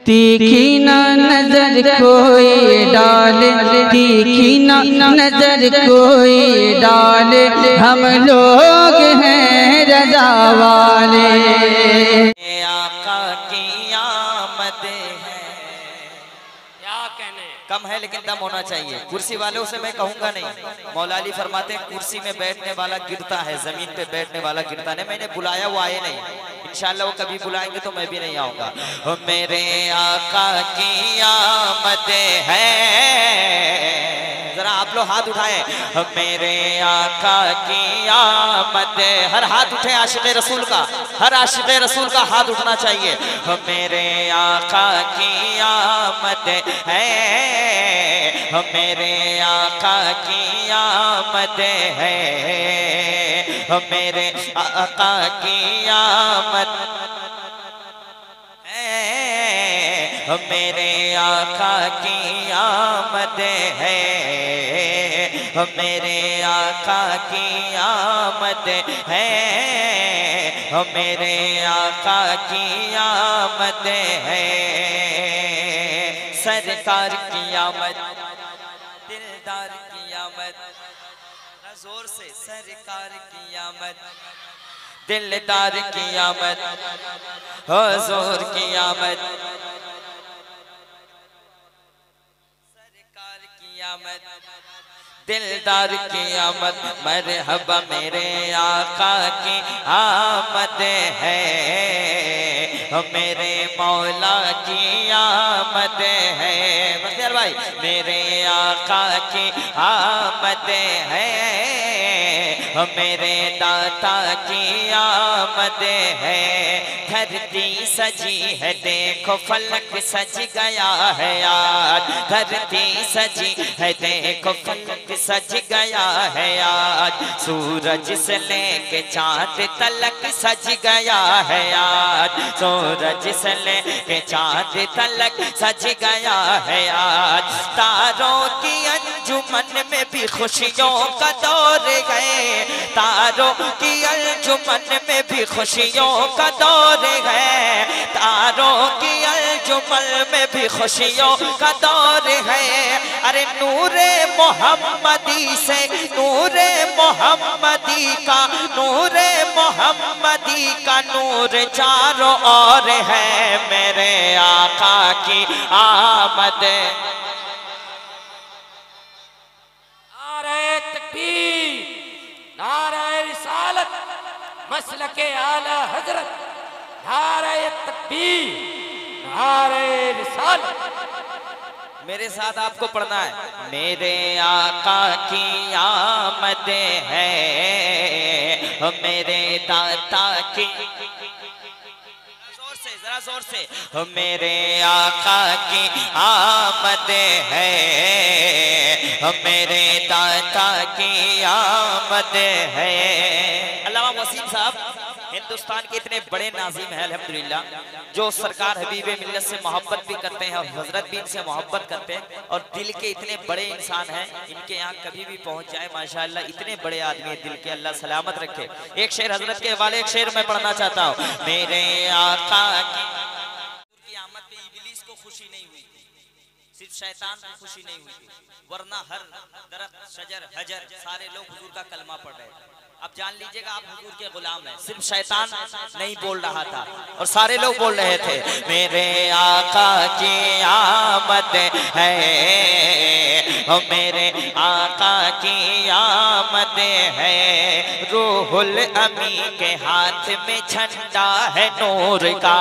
तीखी ना नजर कोई डाले, तीखी ना नजर कोई डाले, हम लोग हैं रज़ा वाले। आका की आमद है। क्या कहने, कम है लेकिन दम होना चाहिए। कुर्सी वालों से मैं कहूंगा नहीं। मौला अली फरमाते हैं कुर्सी में बैठने वाला गिरता है, जमीन पे बैठने वाला गिरता नहीं। मैंने बुलाया वो आए नहीं, इंशाल्लाह वो कभी बुलाएंगे तो मैं भी नहीं आऊंगा। मेरे आका की आमद है, जरा आप लोग हाथ उठाए। मेरे आका की आमद, हर हाथ उठे आशिक़े रसूल का, हर आशिक़े रसूल का हाथ उठना चाहिए। मेरे आका की आमद है, मेरे आका की आमद है, मेरे आका की आमद है, मेरे आका की आमद है, मेरे आका की आमद है, मेरे आका की आमद है। सरकार की आमद, दिलदार की आमद, जोर से सरकार की आमद, दिलदार की आमद, हुजूर की आमद, सरकार की आमद, दिलदार की आमद। मरहबा मेरे आका की आमद है, मेरे मौला की आमद है। बख्तियार भाई, मेरे आका की आमद है, मेरे दाता की आमद है। धरती सजी है देखो फलक सज गया है आज, धरती सजी है देखो फलक सज गया है आज। सूरज से लेके चांद तलक सज गया है आज, सूरज से लेके चांद तलक सज गया है आज। तारों की अंजुमन में भी खुशियों का दौर है, तारों की अंजुमन में भी खुशियों का दौर है, तारों की अंजुमन में भी खुशियों का दौर है। अरे नूरे मोहम्मदी से नूरे मोहम्मदी का, नूरे मोहम्मदी का नूर चारों ओर है। मेरे आका की आमद, नारे तकबीर, नारे रिसालत, मसलके आला हजरत, नारे तकबीर, नारे रिसालत। मेरे साथ आपको पढ़ना है। मेरे आका की आमद है, मेरे दाता की, जोर से, जरा जोर से। मेरे आका की आमद है, मेरे दाता की आमद है। अल्लामा वसीम साहब हिंदुस्तान के इतने बड़े नाज़िम हैं अल्हम्दुलिल्लाह, जो सरकार हबीबे मिल्लत से मोहब्बत भी करते हैं और हजरत भी इनसे मोहब्बत करते हैं और दिल के इतने बड़े इंसान हैं। इनके यहाँ कभी भी पहुँच जाए माशाअल्लाह, इतने बड़े आदमी है, दिल के अल्लाह सलामत रखे। एक शेर हजरत के हवाले, एक शेर मैं पढ़ना चाहता हूँ। मेरे आका की आमद पे इब्लीस को खुशी नहीं हुई, सिर्फ शैतान को खुशी नहीं हुई, वरना हर दरख्त शजर हजर सारे लोग हुजूर का कलमा पढ़ रहे थे। अब जान लीजिएगा आप हुजूर के गुलाम हैं, सिर्फ शैतान नहीं बोल रहा था और सारे लोग बोल रहे थे। मेरे आका की आमद है, मेरे आका की आमद है। रूहुल अमी के हाथ में झंडा है नूर का,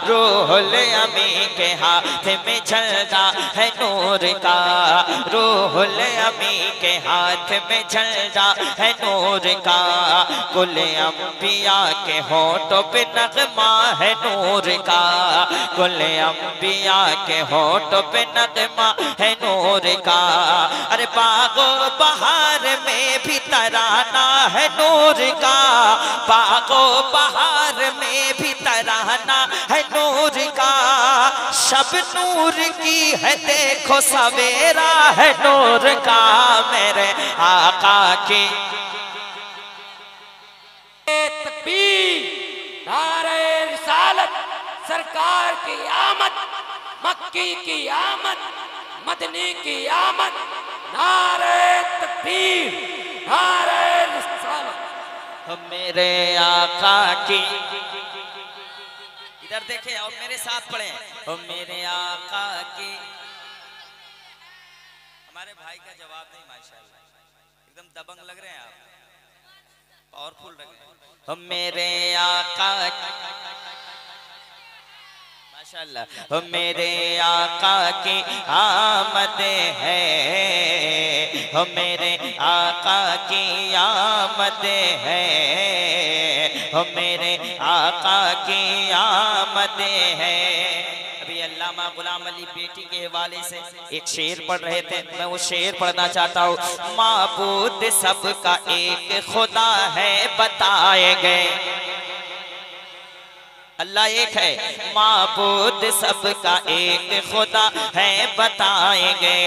रूहुल अमी के हाथ में झंडा है नूर का, रूहुल अमी के हाथ में झंडा है नूर का। कुल अंबिया के होठों पे नगमा है नूर का, कुल अंबिया के होठों पे नगमा है नूर का। अरे बागो बहार में भी तराना है नूर का, बागो बहार में भी तराना है नूर का। शब नूर की है देखो सवेरा है नूर का। मेरे आका की तकबीर, नारे रिसालत, सरकार की आमद, मक्की की आमद, मदनी की आमद, नारे तकबीर, नारे रिसालत। मेरे आका की, इधर देखे और मेरे साथ पढ़े, मेरे आका की। हमारे भाई का जवाब नहीं, माशाल्लाह एकदम दबंग लग रहे हैं आप, पावरफुल लग रहे हैं। मेरे आका, माशाल्लाह, मेरे आका की आमद है, मेरे आका की आमद है, मेरे आका की आमद है। अभी अल्लामा गुलाम अली बेटी के हवाले से एक शेर पढ़ रहे थे, मैं वो शेर पढ़ना चाहता हूँ। माबूद सबका एक खुदा है बताए गए, अल्लाह एक है, माबूद सबका एक खुदा है बताएंगे।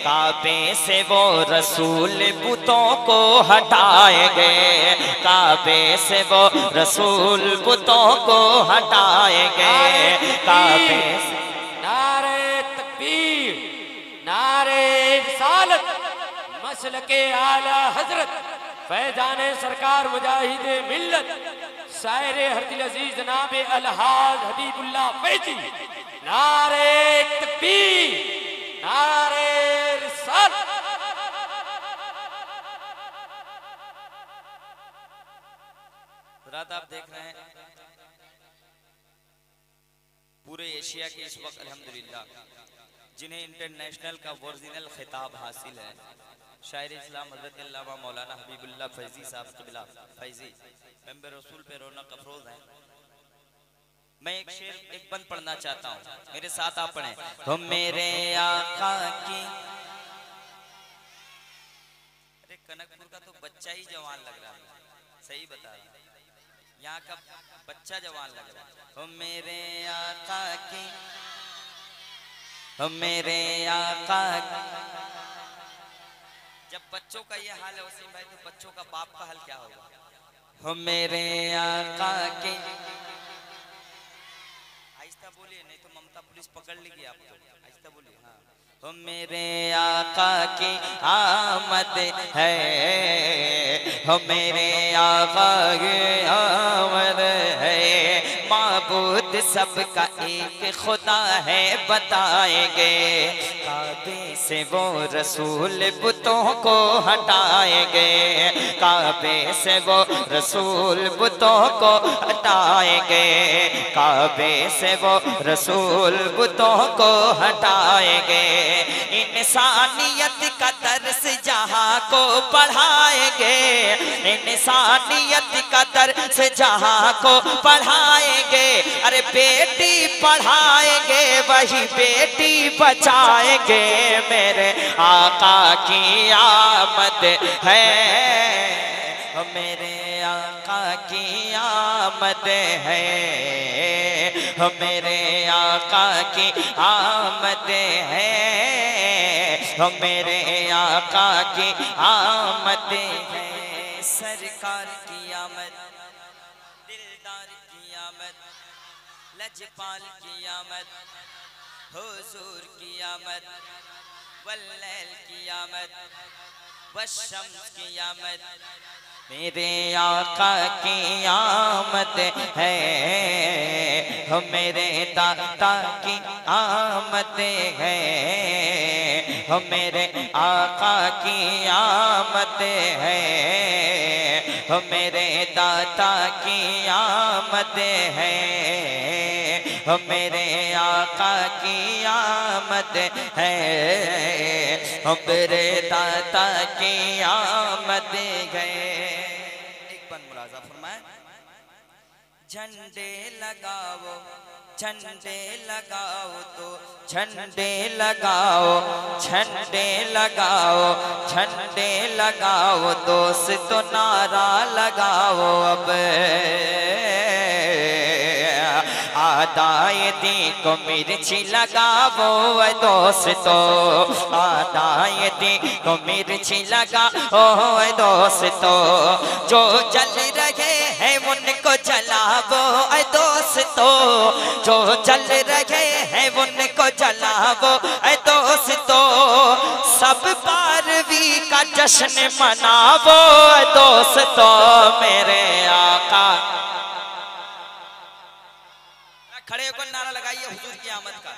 काबे से वो रसूल बुतों को हटाएंगे, काबे से वो रसूल बुतों को हटाएंगे। काबे से नारे तकबीर, नारे रिसालत, मसलके आला हजरत फैजाने सरकार मुजाहिदे मिल्लत शायरे हरदिल अजीज जनाब अलहाज हबीबुल्लाह फैजी। नारे तकबीर, नारे रिसालत। रात आप देख रहे हैं पूरे एशिया के इस वक्त अल्हम्दुलिल्लाह जिन्हें इंटरनेशनल का ओरिजिनल खिताब हासिल है, शायर इस्लाम हज़रत अल्लामा मौलाना हबीबुल्लाह फैजी साहब क़िबला फैजी मेंबर रसूल पे रौनक अफरोज हैं। मैं एक शेर एक बंद पढ़ना चाहता हूँ, मेरे साथ आप पढ़ें। हो मेरे आका की, अरे कनकपुर का तो बच्चा ही जवान लग रहा है, सही बता रहा हूँ, यहाँ का बच्चा जवान लग रहा है। हो मेरे आका की, हो मेरे आका की। जब बच्चों का ये हाल है वसीम भाई, तो बच्चों का बाप का हाल क्या होगा। हो मेरे आका के, आहिस्ता बोलिए नहीं तो ममता पुलिस पकड़ लेगी आपको, आहिस्ता बोलिए। हाँ, हो मेरे आका की आमद है, हो मेरे आका की आमद है। माबूद सबका एक खुदा है बताएंगे, काबे से वो रसूल बुतों को हटाएंगे, काबे से वो रसूल बुतों को हटाएंगे, काबे से वो रसूल बुतों को हटाएंगे। इंसानियत का दर्स जहाँ को पढ़ाएंगे, इंसानियत का दर्स जहाँ को पढ़ाएंगे। अरे बेटी पढ़ाएंगे वही बेटी बचाएंगे, मेरे आका की आमद है, मेरे आका की आमद है, मेरे आका की आमद है, मेरे आका की आमद है। सरकार की आमद, दिलदार की आमद, लजपाल की आमद, हुजूर की आमद, वल्लैल की आमद, वशम्स की आमद, मेरे आका की आमद है, हो मेरे दाता की आमद है, हो मेरे आका की आमद है, हो मेरे दाता की आमद है, हो मेरे आका की आमद है, हो मेरे दाता की आमद है। एक बन मुलाजा फरमाए। झंडे लगाओ, झंडे लगाओ तो झंडे लगाओ, झंडे लगाओ, झंडे लगाओ दोस्तों नारा लगाओ। अब आदायती को मिर्ची लगाओ दोस्तों, आदायती को मिर्ची लगाओ दोस्तों। जो जल रहे हैं उनको जल जलावो ऐ दोस्तों, जो जल रहे हैं उनको जलावो ऐ दोस्तों, सब पारवी का जश्न मनावो ऐ दोस्तों मेरे आका। खड़े होकर नारा लगाइए हुजूर की आमद का।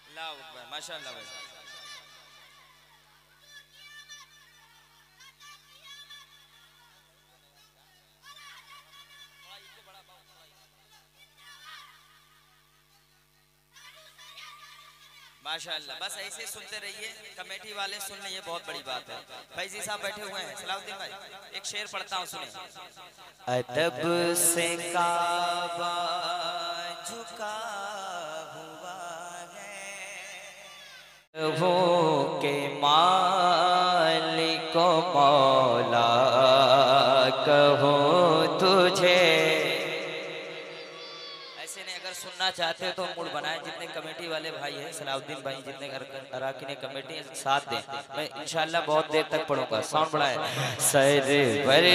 अल्लाह अकबर, माशाअल्लाह भाई। माशाअल्लाह, बस ऐसे सुनते रहिए, कमेटी वाले सुन रहे, ये बहुत बड़ी बात है। फैजी साहब बैठे हुए हैं, सलाउद्दीन भाई एक शेर पढ़ता हूँ, सुने। अदब से काबा झुका हुआ है, हो के मालिक मौला कहो तुझे। सुनना चाहते हो तो मूड बनाए, जितने कमेटी वाले भाई हैं, सलाउद्दीन भाई जितने अराकीन कमेटी है, साथ दें। मैं इंशाल्लाह बहुत देर तक पढ़ूंगा, साउंड बढ़ाए। सरवर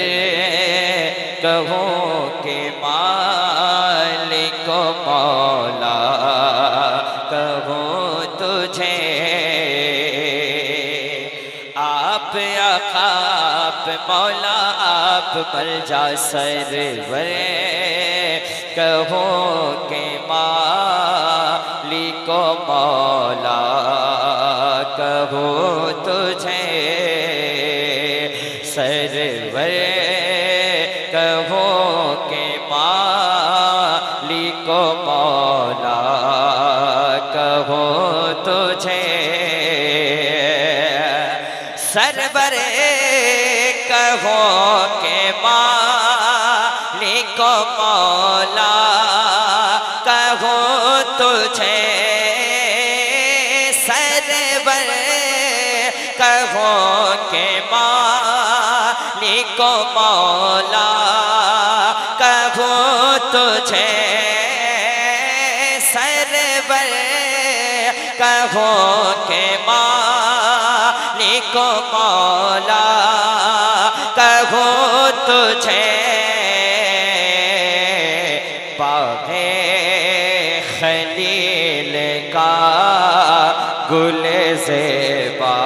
कहो के मालिक मौला कहो तुझे, आप आप मौला आप मर जा। सरवर कहो के मालिक मौला कहो तुझे, सरवर कहो के मालिक मौला कहो तुझे, सरवर कहो के मालिक मौला कहो तुझे, सरवर कहो के मालिक मौला कहो तुझे, सरवर कहो के मालिक मौला कहो तुझे, बाग़े खलील का गुल ज़ेबा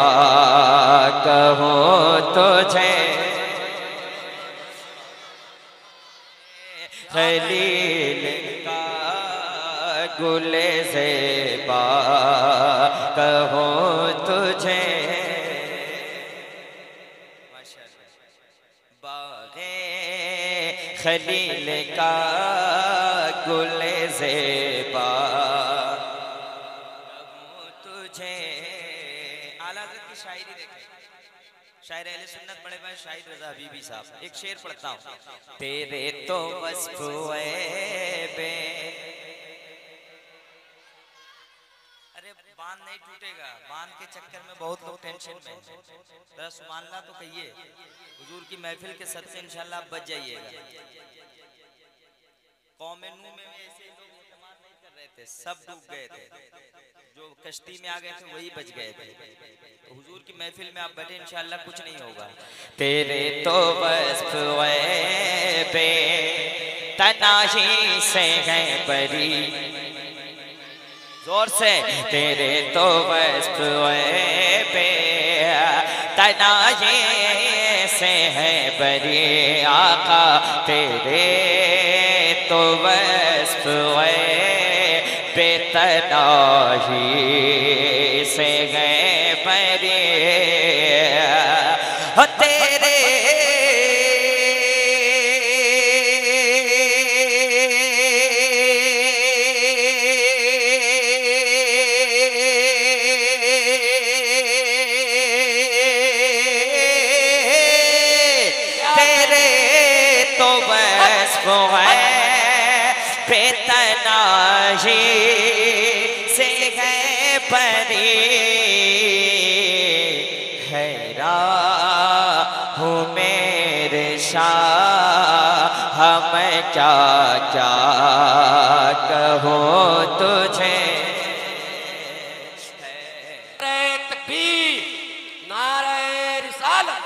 कहो तुझे, खलील का गुल ज़ेबा कहो तुझे, खलील का गुल ज़ेबा तुझे। आला हज़रत की शायरी देखें, शायर अहले सुन्नत बड़े भाई शाहिद रज़ा हबीबी साहब, एक शेर पढ़ता हूँ। तेरे तो वस्फ़ बे, अरे बांध नहीं टूटेगा, बांध के चक्कर में बहुत लोग टेंशन में, जरा सुभान अल्लाह तो कहिए। हुजूर की महफिल के सदसे इंशाल्लाह आप बच जाइएगा। कौम नूह में ऐसे लोग इस्तेमाल नहीं कर रहे थे, सब डूब गए थे, जो कश्ती में आ गए थे वही बच गए थे। तो हुजूर की महफिल में आप बैठे, इंशाल्लाह कुछ नहीं होगा। तेरे तो वस्फ़ बे तनाही से हैं बरी, जोर से। तेरे तो वस्फ़ बे तनाही से हैं बरी, आका तेरे तो वस्फ़ बेतनाही से हैं बरी, हो तेरे तो वस्फ़ बेतनाही से है परी, हैरान हूँ मेरे शाह मैं क्या क्या कहूँ तुझे। तकबीर, नारे रिसालत,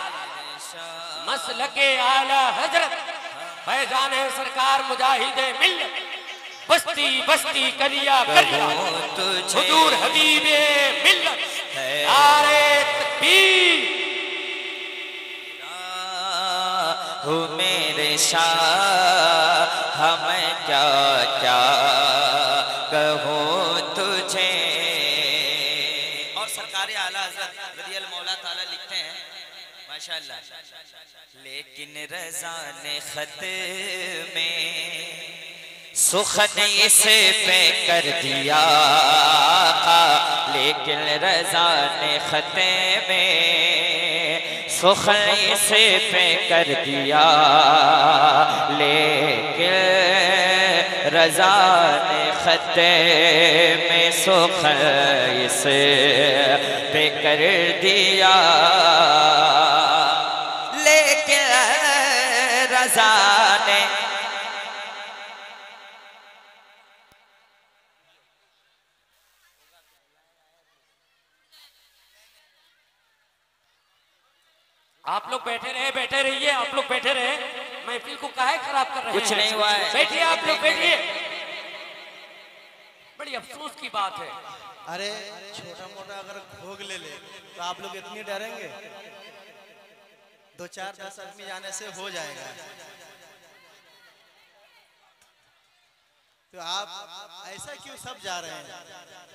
मसलके आला हजरत फैजान है सरकार मुजाहिद मिल्लत, बस्ती बस्ती कलिया कलिया हुजूर हबीबे मिल्लत, नारे तकबीर। हो मेरे शाह मैं क्या क्या कहूँ तुझे। और सरकार आला हज़रत रज़ी अल्लाह मौला ताला लिखते हैं माशाअल्लाह, लेकिन रज़ा ने खत में सुखन इस पे कर दिया, लेकिन रज़ा ने खत में सुखन इस पे कर दिया, लेकिन रज़ा ने खत में सुखन इस पे कर दिया, लेकिन रज़ा ने आप लोग बैठे रहिए, आप लोग बैठे रहे, महफिल को काहे खराब कर रहे हैं? कुछ नहीं हुआ है, बैठिए, आप लोग बैठिए। बड़ी अफसोस की बात है। अरे छोटा मोटा अगर भोग ले तो आप लोग इतनी डरेंगे? 2-4-10 आदमी जाने से हो जाएगा। तो आप ऐसा क्यों सब जा रहे हैं?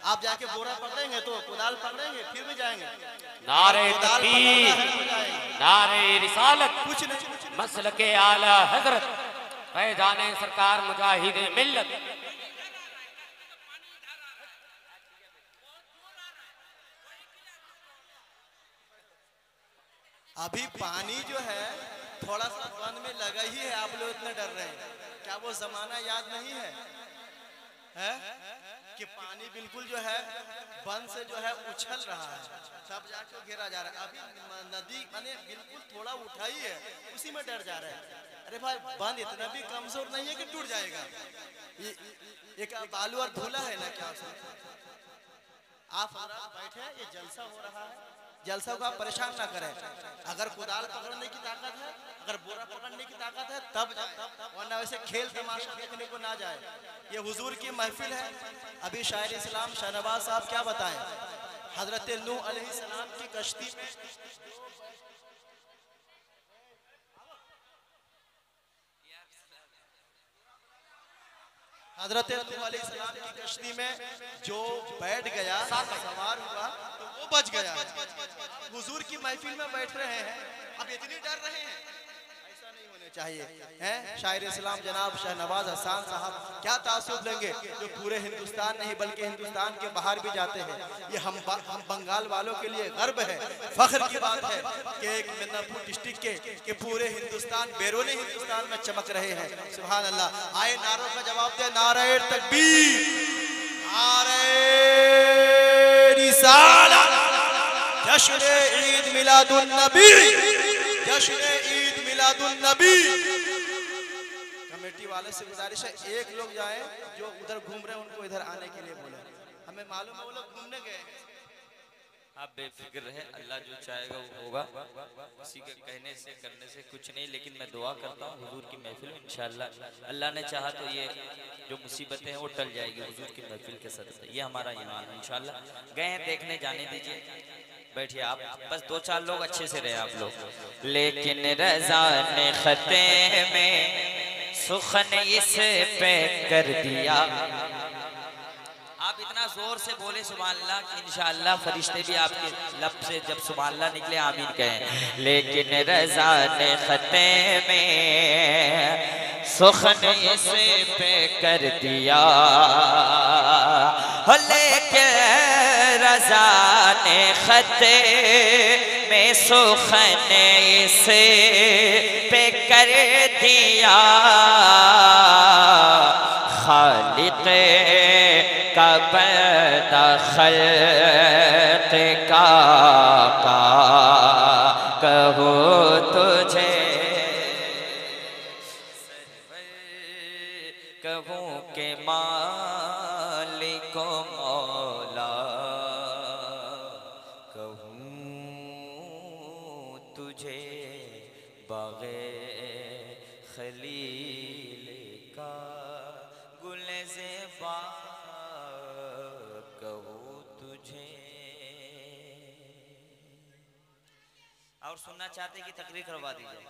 आप जाके बोरा पकड़ेंगे तो कुदाल पकड़ेंगे फिर भी जाएंगे। नारे तकबीर, नारे रिसालत, कुछ नहीं, मसलके आला हजरत फैजान सरकार मुजाहिद मिल्लत। अभी पानी जो है थोड़ा सा बंद में लगा ही है, आप लोग इतने डर रहे हैं। क्या वो जमाना याद नहीं है, कि पानी बिल्कुल जो है बंद से जो है उछल रहा है, सब जाके घेरा जा रहा है। अभी नदी माने बिल्कुल थोड़ा उठा ही है, उसी में डर जा रहा है। अरे भाई बंद इतना भी कमजोर नहीं है कि टूट जाएगा। एक बालू और धूला है ना, क्या आप बैठे, ये जलसा हो रहा है, जलसा को आप परेशान ना करें। अगर कुदाल पकड़ने की ताकत है, अगर बोरा पकड़ने की ताकत है तब वरना वैसे खेल तमाशा देखने को ना जाए। ये हुजूर की महफिल है। अभी शायर इस्लाम शाहनवाज साहब क्या बताएं, हजरत नूह अलैहिस्सलाम की कश्ती में हजरत नूह अलैहिस्सलाम की कश्ती में जो बैठ गया, सवार हुआ तो वो बच गया। हुजूर की महफिल में बैठ रहे हैं, अब इतनी डर रहे हैं, ऐसा नहीं होने चाहिए। हैं शायर इस्लाम जनाब शाहनवाज हसन साहब क्या तासुब लेंगे, जो पूरे हिंदुस्तान नहीं बल्कि हिंदुस्तान के बाहर भी जाते हैं। ये हम बंगाल वालों के लिए गर्व है, फख्र की बात है कि एक मिदनापुर डिस्ट्रिक्ट के पूरे हिंदुस्तान बैरूनी हिंदुस्तान में चमक रहे हैं। सुभान अल्लाह। आए नारों का जवाब दे, नारे तकबीर, नारे रिसालत, जश्न ईद मिलादुन नबी, जश्न ईद मिलादुन नबी। कमेटी वाले से गुजारिश है, एक लोग जाए जो उधर घूम रहे हैं उनको इधर आने के लिए बोले। हमें मालूम है वो लोग घूमने गए। आप बेफिक्र रहे, अल्लाह जो चाहेगा वो होगा। किसी के कहने से करने से कुछ नहीं, लेकिन मैं दुआ करता हूँ हुजूर की महफिल में इंशाअल्लाह अल्लाह ने चाहा तो ये जो मुसीबतें हैं वो टल जाएगी हुजूर की महफिल के सदक़े। ये हमारा ईमान है इंशाअल्लाह। गए हैं देखने, जाने दीजिए, बैठिए आप, बस 2-4 लोग अच्छे से रहे आप लोग। लेकिन रज़ा ने खते में सुखन इस पे कर दिया। आप इतना जोर से बोले सुभान अल्लाह कि इंशाअल्लाह फरिश्ते भी आपके लब से जब सुभान अल्लाह निकले आमीन कहें। लेकिन रज़ा ने खते में सुखन इस पे कर दिया, लेकिन रज़ा ने खते में सुखन इस पे कर दिया, खालिक़ का पैदा खल्क़ का कहो तुझे, कहूँ के मालिक मौला, कहूँ तुझे बाग़े खली कहूँ तुझे। और सुनना चाहते कि तकरीर करवा दीजिए।